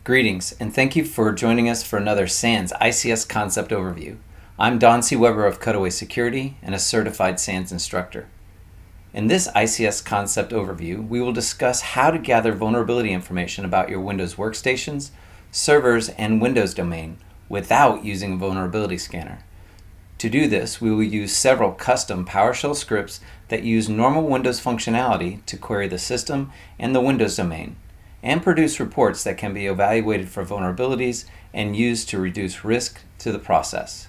Greetings, and thank you for joining us for another SANS ICS Concept Overview. I'm Don C. Weber of Cutaway Security and a certified SANS instructor. In this ICS Concept Overview, we will discuss how to gather vulnerability information about your Windows workstations, servers, and Windows domain without using a vulnerability scanner. To do this, we will use several custom PowerShell scripts that use normal Windows functionality to query the system and the Windows domain, and produce reports that can be evaluated for vulnerabilities and used to reduce risk to the process.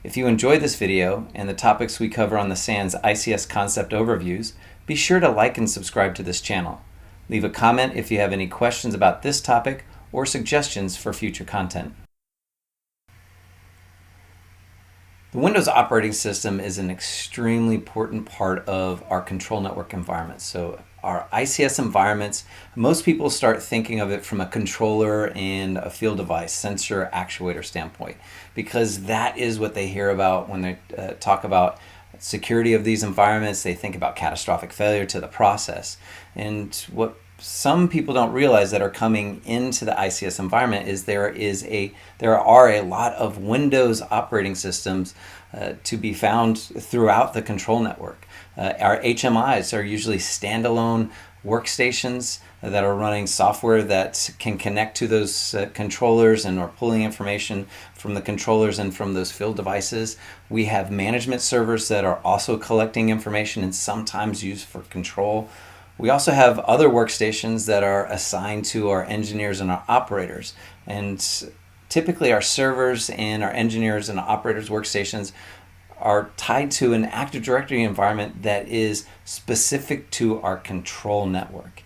If you enjoyed this video and the topics we cover on the SANS ICS Concept Overviews, be sure to like and subscribe to this channel. Leave a comment if you have any questions about this topic or suggestions for future content. The Windows operating system is an extremely important part of our control network environment. So our ICS environments, most people start thinking of it from a controller and a field device, sensor, actuator standpoint, because that is what they hear about when they talk about security of these environments. They think about catastrophic failure to the process. And what some people don't realize that are coming into the ICS environment is there are a lot of Windows operating systems to be found throughout the control network. Our HMIs are usually standalone workstations that are running software that can connect to those controllers and are pulling information from the controllers and from those field devices. We have management servers that are also collecting information and sometimes used for control. We also have other workstations that are assigned to our engineers and our operators. And typically our servers and our engineers and operators workstations are tied to an Active Directory environment that is specific to our control network.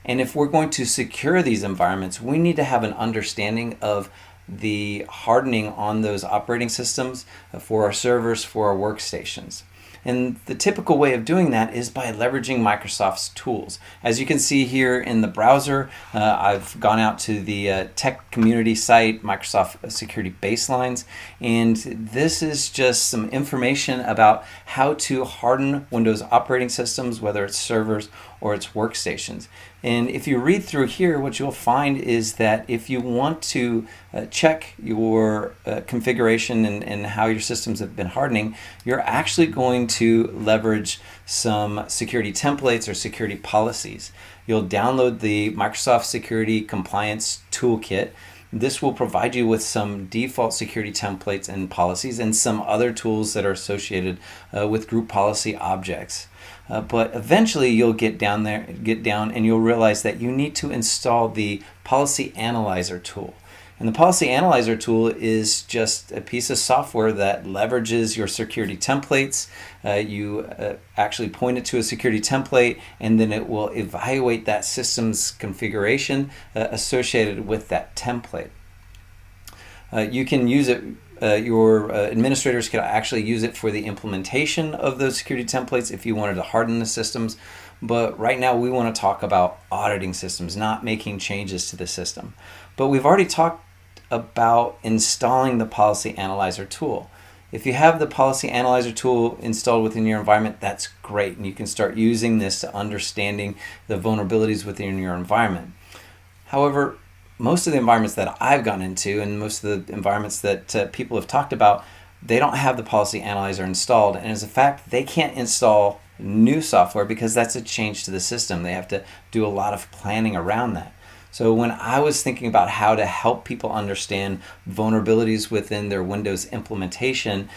And if we're going to secure these environments, we need to have an understanding of the hardening on those operating systems for our servers, for our workstations. And the typical way of doing that is by leveraging Microsoft's tools. As you can see here in the browser, I've gone out to the tech community site, Microsoft Security Baselines, and this is just some information about how to harden Windows operating systems, whether it's servers or it's workstations. And if you read through here, what you'll find is that if you want to check your configuration and how your systems have been hardening, you're actually going to leverage some security templates or security policies. You'll download the Microsoft Security Compliance Toolkit. This will provide you with some default security templates and policies and some other tools that are associated with group policy objects. But eventually you'll get down and you'll realize that you need to install the Policy Analyzer tool. And the Policy Analyzer tool is just a piece of software that leverages your security templates. You actually point it to a security template, and then it will evaluate that system's configuration associated with that template. You can use it. Your administrators could actually use it for the implementation of those security templates if you wanted to harden the systems. But right now we want to talk about auditing systems, not making changes to the system. But we've already talked about installing the Policy Analyzer tool. If you have the Policy Analyzer tool installed within your environment, that's great, and you can start using this to understanding the vulnerabilities within your environment. However, most of the environments that I've gone into and most of the environments that people have talked about, they don't have the Policy Analyzer installed, and as a fact, they can't install new software because that's a change to the system. They have to do a lot of planning around that. So when I was thinking about how to help people understand vulnerabilities within their Windows implementation,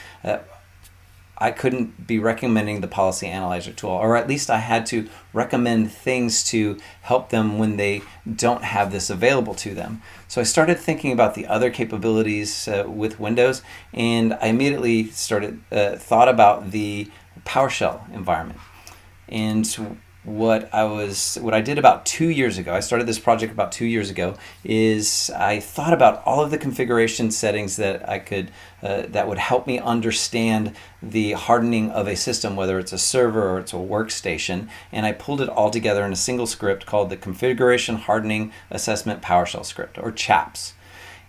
I couldn't be recommending the Policy Analyzer tool, or at least I had to recommend things to help them when they don't have this available to them. So I started thinking about the other capabilities with Windows, and I immediately thought about the PowerShell environment. And what I did about 2 years ago, I started this project about 2 years ago, is I thought about all of the configuration settings that I could that would help me understand the hardening of a system, whether it's a server or it's a workstation, and I pulled it all together in a single script called the Configuration Hardening Assessment PowerShell script, or CHAPS.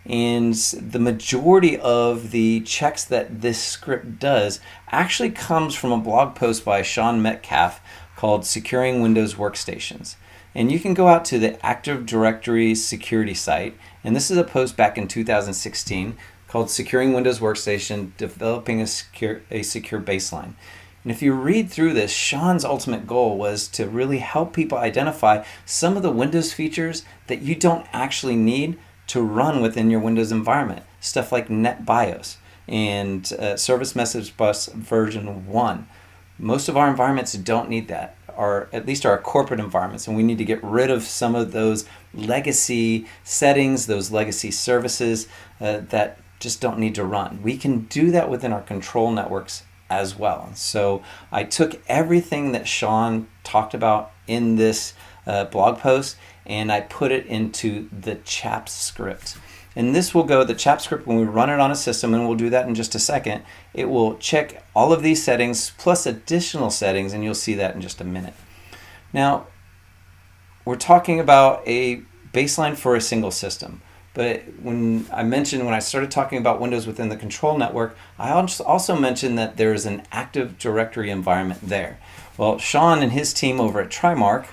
And the majority of the checks that this script does actually comes from a blog post by Sean Metcalf called Securing Windows Workstations. And you can go out to the Active Directory security site, and this is a post back in 2016 called Securing Windows Workstation, Developing a Secure Baseline. And if you read through this, Sean's ultimate goal was to really help people identify some of the Windows features that you don't actually need to run within your Windows environment. Stuff like NetBIOS and Service Message Bus version 1. Most of our environments don't need that, or at least our corporate environments, and we need to get rid of some of those legacy settings, those legacy services that just don't need to run. We can do that within our control networks as well. So I took everything that Sean talked about in this blog post and I put it into the CHAPS script. And this will go, the CHAPS script, when we run it on a system, and we'll do that in just a second, it will check all of these settings plus additional settings, and you'll see that in just a minute. Now, we're talking about a baseline for a single system. But when I started talking about Windows within the control network, I also mentioned that there's an Active Directory environment there. Well, Sean and his team over at TryMark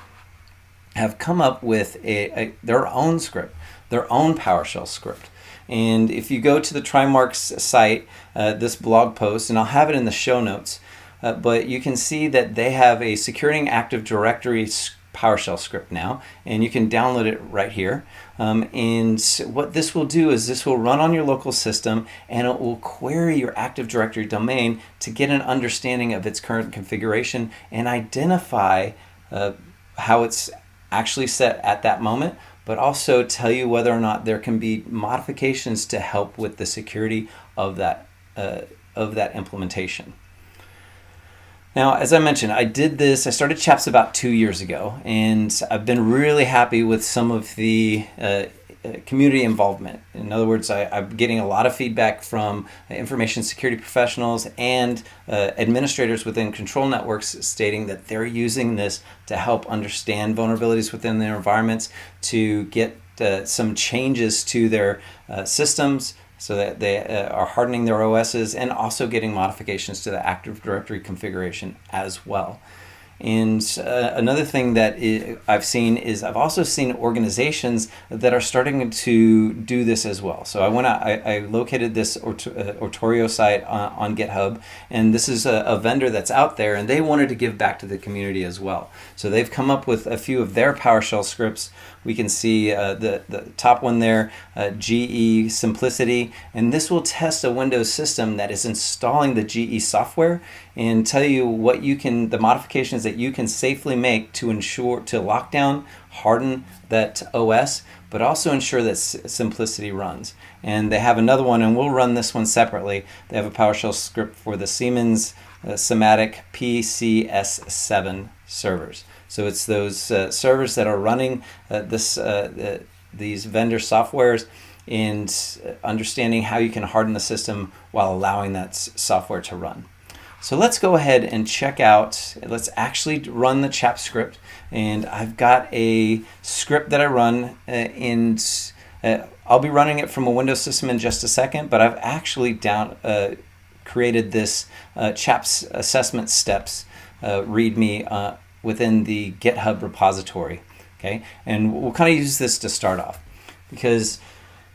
have come up with their own script, their own PowerShell script. And if you go to the TryMark's site, this blog post, and I'll have it in the show notes, but you can see that they have a Securing Active Directory PowerShell script now, and you can download it right here. And what this will do is this will run on your local system, and it will query your Active Directory domain to get an understanding of its current configuration and identify how it's actually set at that moment, but also tell you whether or not there can be modifications to help with the security of that implementation. Now, as I mentioned, I started CHAPS about 2 years ago, and I've been really happy with some of the community involvement. In other words, I'm getting a lot of feedback from information security professionals and administrators within control networks stating that they're using this to help understand vulnerabilities within their environments, to get some changes to their systems, so that they are hardening their OSs and also getting modifications to the Active Directory configuration as well. And another thing that I've seen is I've also seen organizations that are starting to do this as well. So I located this Ortorio site on GitHub, and this is a vendor that's out there, and they wanted to give back to the community as well. So they've come up with a few of their PowerShell scripts. We can see the top one there, GE Simplicity, and this will test a Windows system that is installing the GE software and tell you what the modifications that you can safely make to lock down, harden that OS, but also ensure that Simplicity runs. And they have another one, and we'll run this one separately. They have a PowerShell script for the Siemens Symantec PCS7 servers. So it's those servers that are running these vendor softwares, and understanding how you can harden the system while allowing that software to run. So let's go ahead and let's actually run the CHAPS script. And I've got a script that I run I'll be running it from a Windows system in just a second, but I've actually created this CHAPS assessment steps README within the GitHub repository. Okay, and we'll kind of use this to start off, because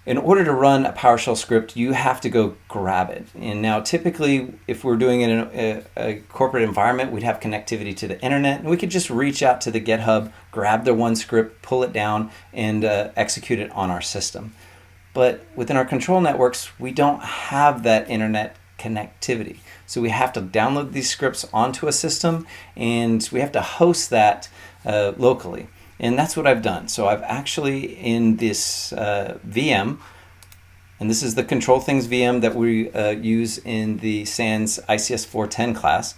in order to run a PowerShell script, you have to go grab it. And now typically, if we're doing it in a corporate environment, we'd have connectivity to the internet, and we could just reach out to the GitHub, grab the one script, pull it down, and execute it on our system. But within our control networks, we don't have that internet connectivity. So we have to download these scripts onto a system, and we have to host that locally. And that's what I've done. So I've actually, in this VM, and this is the Control Things VM that we use in the SANS ICS 410 class,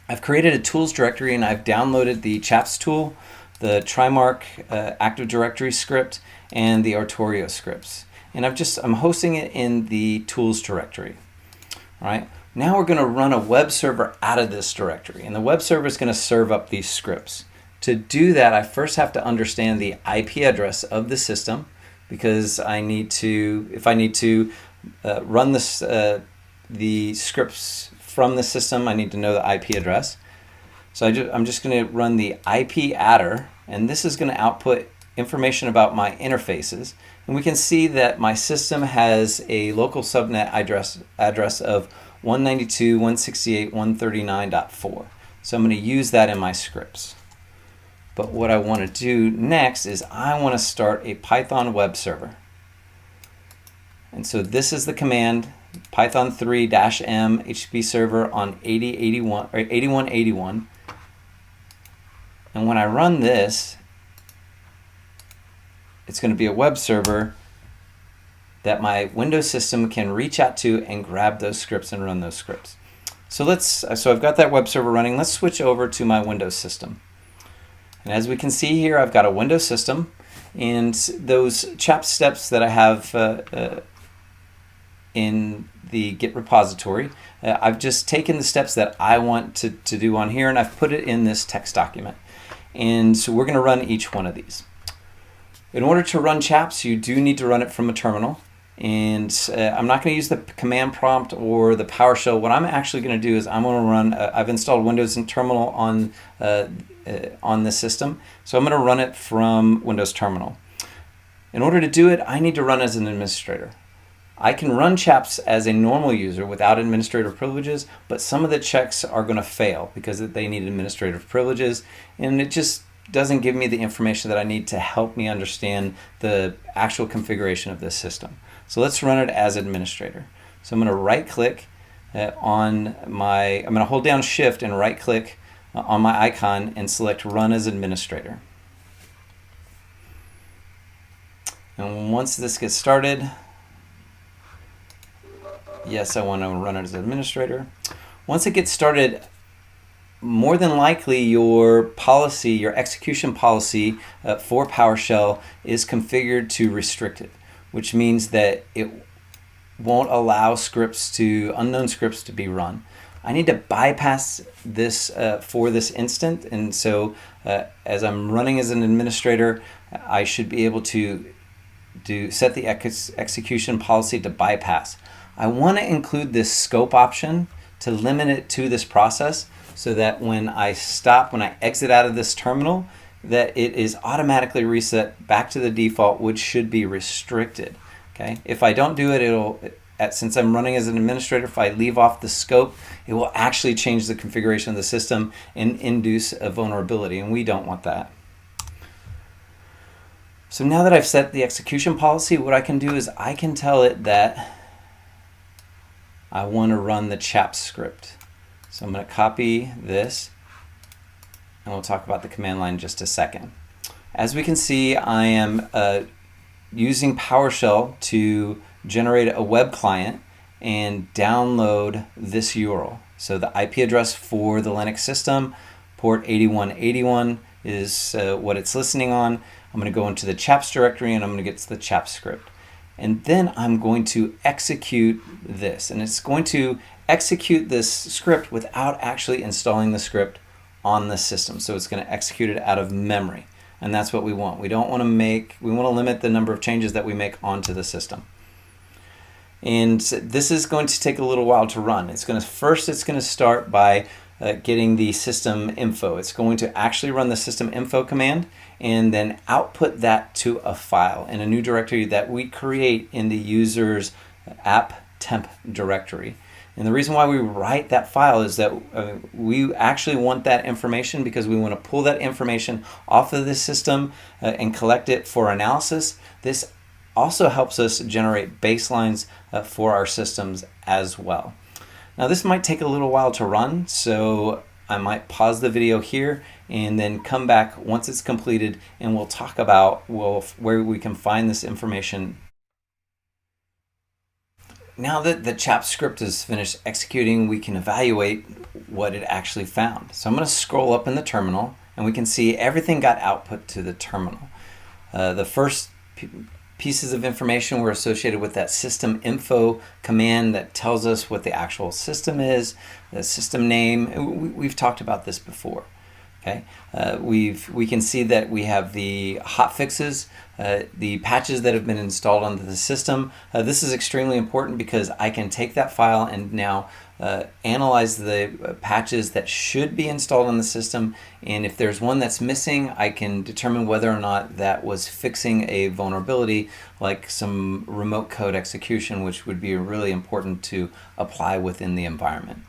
I've created a tools directory, and I've downloaded the CHAPS tool, the TryMark Active Directory script, and the Ortorio scripts. And I'm hosting it in the tools directory. All right. Now we're going to run a web server out of this directory, and the web server is going to serve up these scripts. To do that, I first have to understand the IP address of the system, because if I need to run the scripts from the system, I need to know the IP address. So I'm just going to run the IP adder and this is going to output information about my interfaces. And we can see that my system has a local subnet address of 192.168.139.4. So I'm going to use that in my scripts. But what I want to do next is I want to start a Python web server. And so this is the command, Python 3-m HTTP server on 8081 or 8181. And when I run this, it's going to be a web server that my Windows system can reach out to and grab those scripts and run those scripts. So I've got that web server running. Let's switch over to my Windows system. And as we can see here, I've got a Windows system, and those CHAPS steps that I have in the Git repository, I've just taken the steps that I want to do on here, and I've put it in this text document. And so we're going to run each one of these. In order to run CHAPS, you do need to run it from a terminal. And I'm not going to use the command prompt or the PowerShell. What I'm actually going to do is I'm going to run, I've installed Windows and Terminal on this system. So I'm going to run it from Windows Terminal. In order to do it, I need to run as an administrator. I can run CHAPS as a normal user without administrative privileges, but some of the checks are going to fail because they need administrative privileges, and it just doesn't give me the information that I need to help me understand the actual configuration of this system. So let's run it as administrator. So I'm going to right click I'm going to hold down Shift and right click on my icon and select Run as Administrator. And once this gets started, yes, I want to run it as administrator. Once it gets started, more than likely your policy, your execution policy for PowerShell is configured to restricted, which means that it won't allow unknown scripts to be run. I need to bypass this for this instant, and so as I'm running as an administrator, I should be able to set the execution policy to bypass. I want to include this scope option to limit it to this process, so that when I exit out of this terminal, that it is automatically reset back to the default, which should be restricted. Okay. If I don't do it, since I'm running as an administrator, if I leave off the scope, it will actually change the configuration of the system and induce a vulnerability, and we don't want that. So now that I've set the execution policy, what I can do is I can tell it that I want to run the CHAPS script. So I'm going to copy this, and we'll talk about the command line in just a second. As we can see, I am using PowerShell to generate a web client and download this URL. So the IP address for the Linux system, port 8181 is what it's listening on. I'm going to go into the CHAPS directory, and I'm going to get to the CHAPS script. And then I'm going to execute this, and it's going to execute this script without actually installing the script on the system. So it's going to execute it out of memory, and that's what we want. We want to limit the number of changes that we make onto the system. And this is going to take a little while to run. It's going to start by getting the system info. It's going to actually run the system info command and then output that to a file in a new directory that we create in the user's app temp directory. And the reason why we write that file is that we actually want that information because we want to pull that information off of the system and collect it for analysis. This also helps us generate baselines for our systems as well. Now this might take a little while to run, so I might pause the video here and then come back once it's completed, and we'll talk about where we can find this information. Now that the CHAPS script is finished executing, we can evaluate what it actually found. So I'm going to scroll up in the terminal, and we can see everything got output to the terminal. The first pieces of information were associated with that system info command that tells us what the actual system is, the system name. We've talked about this before. Okay, we can see that we have the hotfixes, the patches that have been installed onto the system. This is extremely important because I can take that file and now analyze the patches that should be installed on the system, and if there's one that's missing, I can determine whether or not that was fixing a vulnerability, like some remote code execution, which would be really important to apply within the environment.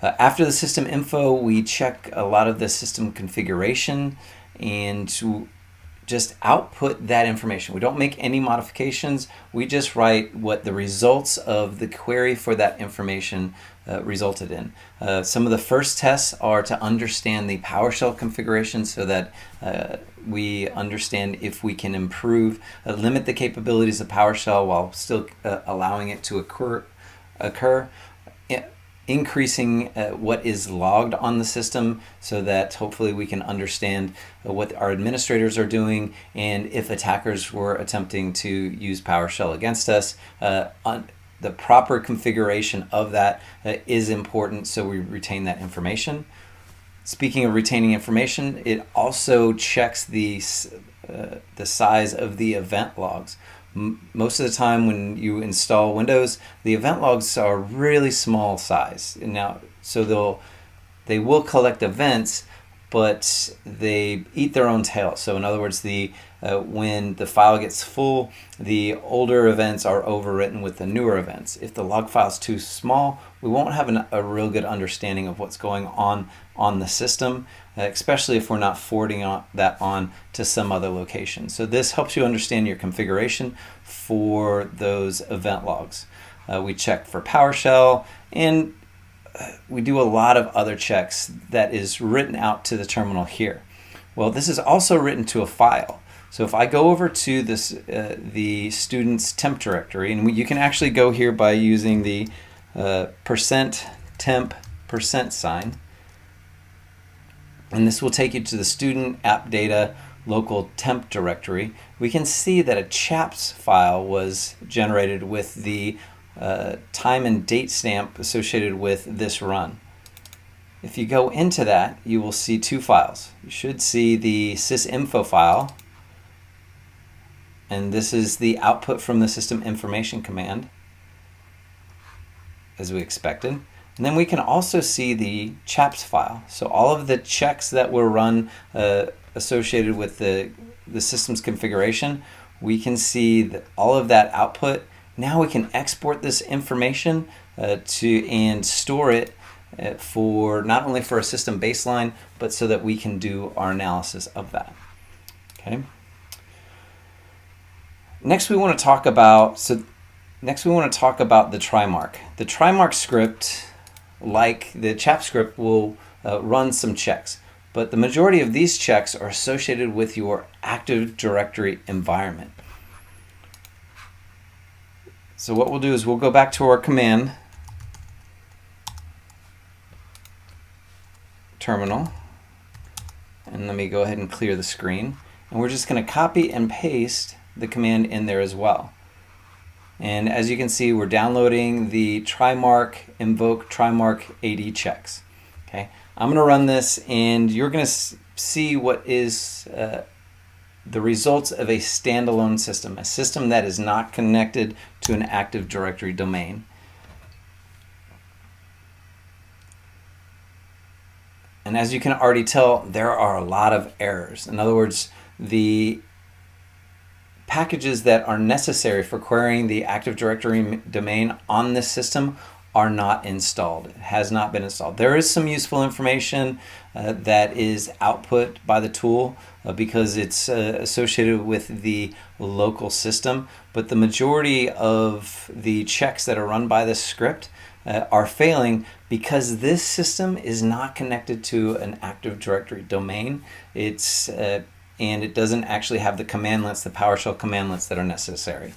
After the system info, we check a lot of the system configuration and to just output that information. We don't make any modifications. We just write what the results of the query for that information resulted in. Some of the first tests are to understand the PowerShell configuration so that we understand if we can improve, limit the capabilities of PowerShell while still allowing it to occur. Increasing what is logged on the system so that hopefully we can understand what our administrators are doing, and if attackers were attempting to use PowerShell against us. The proper configuration of that is important, so we retain that information. Speaking of retaining information, it also checks the size of the event logs. Most of the time when you install Windows, the event logs are really small size. Now, so they will collect events, but they eat their own tail. So in other words, when the file gets full, the older events are overwritten with the newer events. If the log file is too small, we won't have a real good understanding of what's going on the system, especially if we're not forwarding that on to some other location. So this helps you understand your configuration for those event logs. We check for PowerShell, and we do a lot of other checks that is written out to the terminal here. Well, this is also written to a file. So if I go over to the student's temp directory, and you can actually go here by using the %temp %sign, and this will take you to the student app data local temp directory. We can see that a CHAPS file was generated with the time and date stamp associated with this run. If you go into that, you will see two files. You should see the sysinfo file, and this is the output from the system information command, as we expected. And then we can also see the CHAPS file. So all of the checks that were run associated with the system's configuration, we can see all of that output. Now we can export this information and store it for not only for a system baseline, but so that we can do our analysis of that. Okay. Next, we want to talk about the TryMark. The TryMark script, like the CHAPS script, will run some checks, but the majority of these checks are associated with your Active Directory environment. So what we'll do is we'll go back to our command terminal, and let me go ahead and clear the screen, and we're just going to copy and paste the command in there as well. And as you can see, we're downloading the TryMark invoke TryMark AD checks. Okay, I'm going to run this, and you're going to see what is the results of a standalone system, a system that is not connected to an Active Directory domain. And as you can already tell, there are a lot of errors. In other words, the packages that are necessary for querying the Active Directory domain on this system are not installed. It has not been installed. There is some useful information that is output by the tool because it's associated with the local system, but the majority of the checks that are run by this script are failing because this system is not connected to an Active Directory domain. And it doesn't actually have the commandlets, the PowerShell commandlets that are necessary.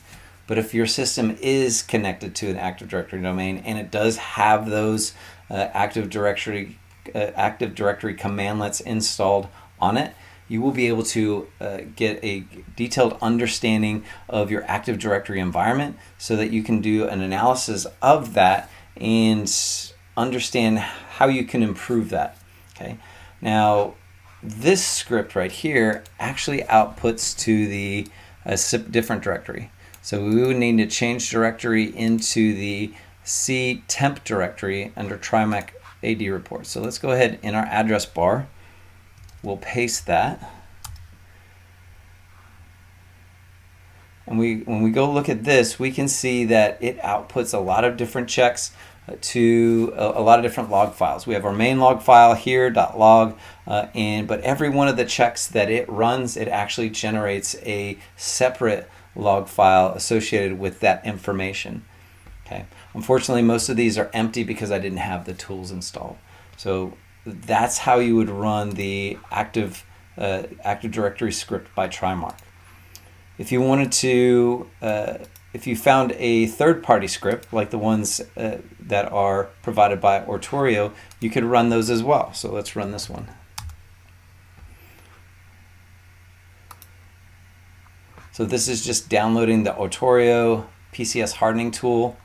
But if your system is connected to an Active Directory domain and it does have those Active Directory commandlets installed on it, you will be able to get a detailed understanding of your Active Directory environment so that you can do an analysis of that and understand how you can improve that. Okay. Now, this script right here actually outputs to the different directory. So we would need to change directory into the see temp directory under TryMark AD report. So let's go ahead in our address bar. We'll paste that. And when we go look at this, we can see that it outputs a lot of different checks to a lot of different log files. We have our main log file here, .log, but every one of the checks that it runs, it actually generates a separate log file associated with that information. Okay. Unfortunately, most of these are empty because I didn't have the tools installed. So that's how you would run the Active Directory script by TryMark. If you wanted to, if you found a third-party script, like the ones that are provided by Ortorio, you could run those as well. So let's run this one. So this is just downloading the Ortorio PCS hardening tool.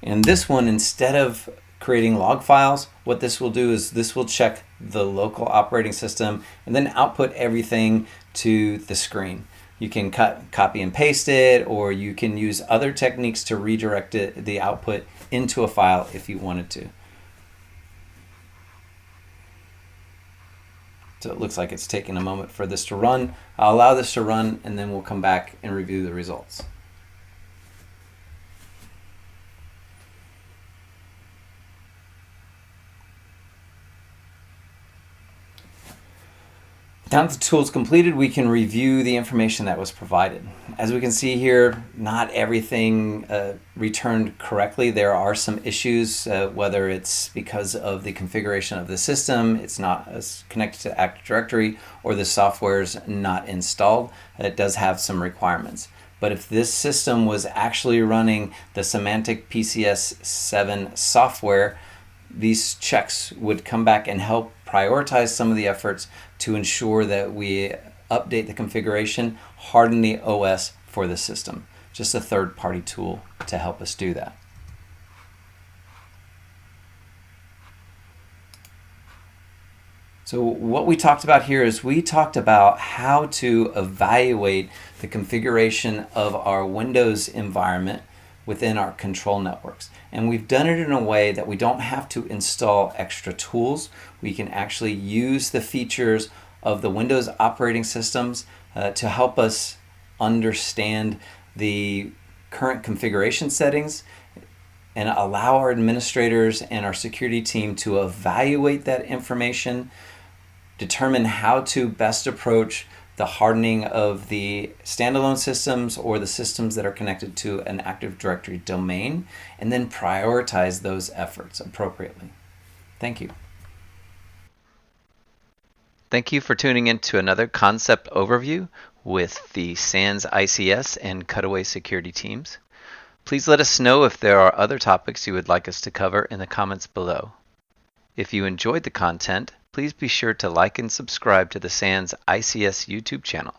And this one, instead of creating log files, what this will do is this will check the local operating system and then output everything to the screen. You can copy and paste it, or you can use other techniques to redirect the output into a file if you wanted to. So it looks like it's taking a moment for this to run. I'll allow this to run, and then we'll come back and review the results. Now that the tool is completed, we can review the information that was provided. As we can see here, not everything returned correctly. There are some issues, whether it's because of the configuration of the system, it's not connected to Active Directory, or the software is not installed. It does have some requirements. But if this system was actually running the Semantic PCS 7 software, these checks would come back and help prioritize some of the efforts to ensure that we update the configuration, harden the OS for the system. Just a third-party tool to help us do that. So what we talked about here is we talked about how to evaluate the configuration of our Windows environment within our control networks. And we've done it in a way that we don't have to install extra tools. We can actually use the features of the Windows operating systems to help us understand the current configuration settings and allow our administrators and our security team to evaluate that information, determine how to best approach the hardening of the standalone systems or the systems that are connected to an Active Directory domain, and then prioritize those efforts appropriately. Thank you. Thank you for tuning in to another concept overview with the SANS ICS and Cutaway security teams. Please let us know if there are other topics you would like us to cover in the comments below. If you enjoyed the content, please be sure to like and subscribe to the SANS ICS YouTube channel.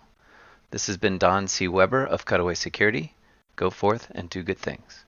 This has been Don C. Weber of Cutaway Security. Go forth and do good things.